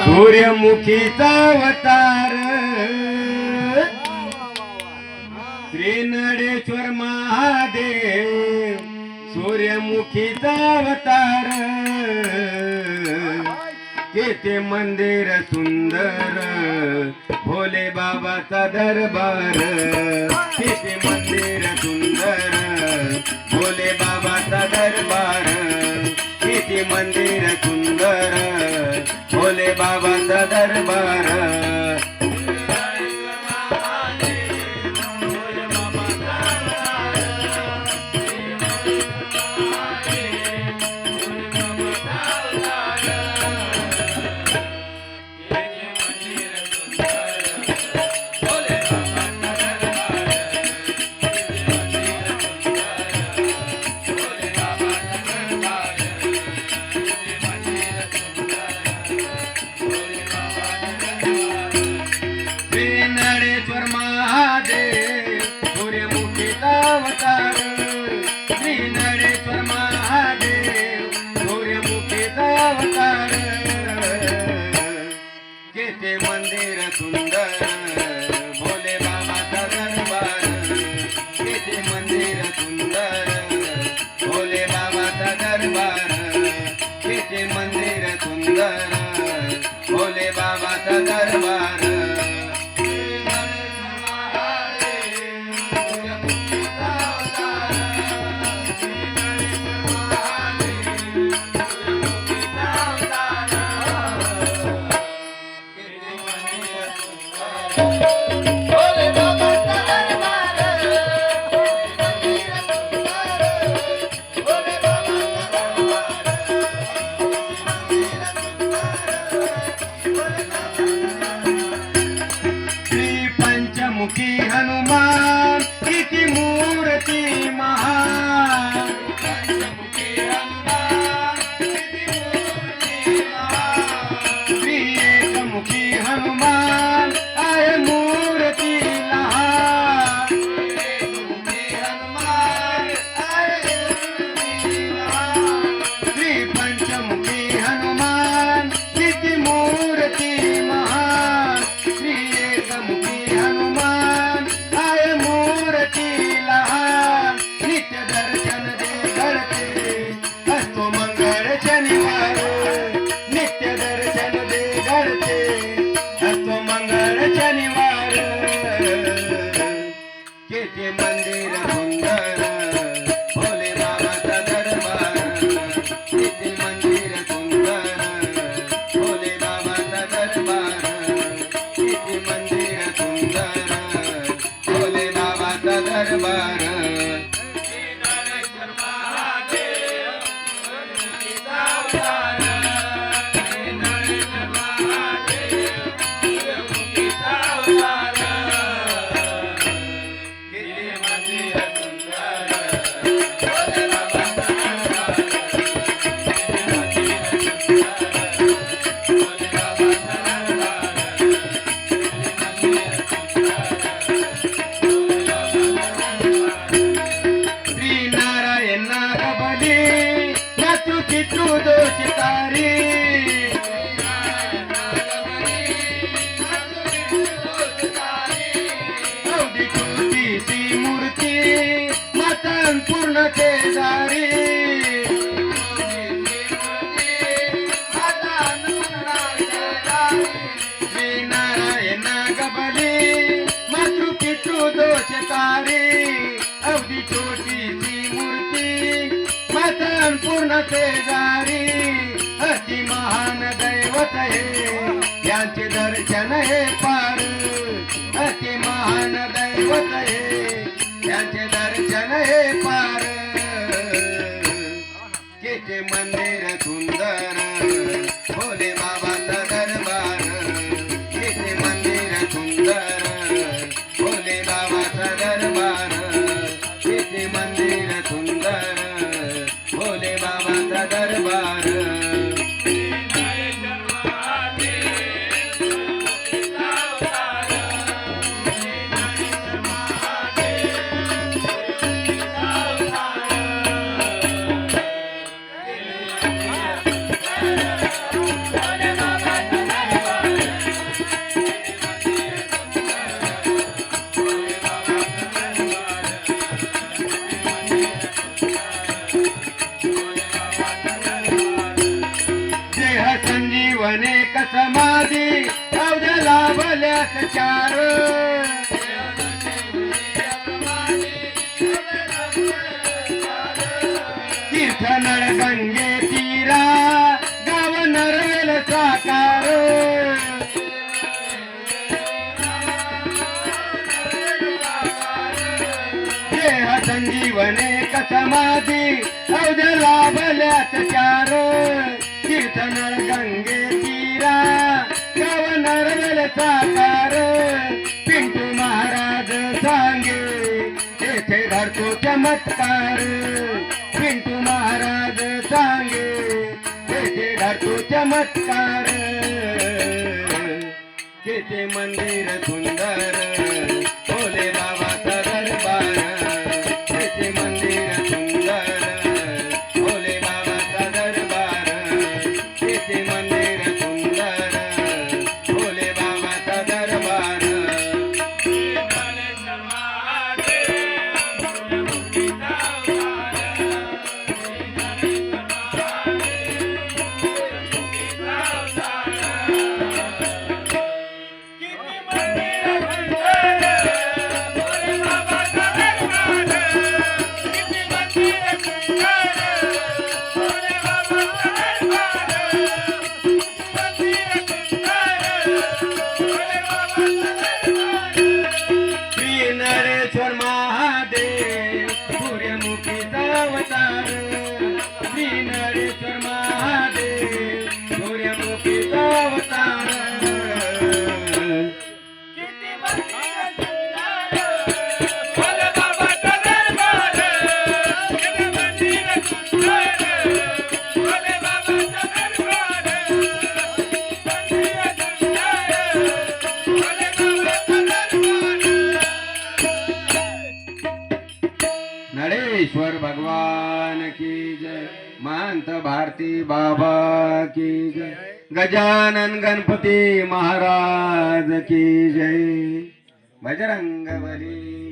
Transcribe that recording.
सूर्यमुखीचा अवतार श्री नडेश्वर महादेव सूर्यमुखीचा अवतार किती मंदिर सुंदर भोले बाबाचा दरबार किती मंदिर सुंदर भोले बाबाचा दरबार किती मंदिर सुंदर भोले बाबाचा दरबार नडेश्वर महादेव सूर्यमुखीचा अवतार श्री नडेश्वर महादेव सूर्यमुखीचा अवतार किती मंदिर सुंदर भोले बाबाचा दरबार किती मंदिर सुंदर भोले बाबाचा दरबार किती मंदिर सुंदर भोले बाबाचा दरबार मुखी हनुमान किती मूर्ती महान पंचमुखी हनुमान किती मूर्ती महान श्री एकमुखी हनुमान आहे मूर्ती लहान एकमुखी हनुमान आहे मूर्ती लहान श्री पंचमुखी हनुमान किती मूर्ती महान श्री एकमुखी नित्य दर्शन दे घडते असतो मंगळ शनिवार नित्य दर्शन दे घडते असतो मंगळ शनिवार किती मंदिर सुंदर भोले बाबाचा दरबार किती मंदिर सुंदर भोले बाबाचा दरबार किती मंदिर सुंदर भोले बाबाचा दरबार कितू दोषकारी अवधी छोटीशी मूर्ती मतन पूर्ण शेजारी श्री नारायण गबली मातृ पितृ दोषकारी अवधी छोटीशी मूर्ती मतन पूर्ण शेजारी अति महान दैवत हे यांचे दर्शन हे पार अति महान दैवत हे यांचे दर्शन हे पार किती मंदिर सुंदर भोले बाबाचा दरबार किती मंदिर सुंदर भोले बाबाचा दरबार किती मंदिर सुंदर भोले बाबाचा दरबार संजीवने कसमाधी अवघ्या लाभल्यास चार तीर्थ नळ गंगे तीरा गाव नरवेल साकार देह संजीवने कसमाधी अवघ्या लाभल्यास चार तीर्थ नळ गंगे तीरा गाव नरवेल साकार पिंटू महाराज सांगे तेथे घडतो चमत्कार पिंटू महाराज सांगे तेथे घडतो चमत्कार तेथे मंदिर सुंदर भोले बाबाचा दरबार तेथे मंदिर सुंदर भोले बाबाचा दरबार तेथे मंदिर सुंदर भोले बाबाचा दरबार नरेश्वर महादेव सूर्यमुखीचा अवतार श्री नरेश्वर महादेव सूर्यमुखीचा अवतार नरेश्वर भगवान की जय महंत भारती बाबा की जय गजानन गणपती महाराज की जय बजरंग बली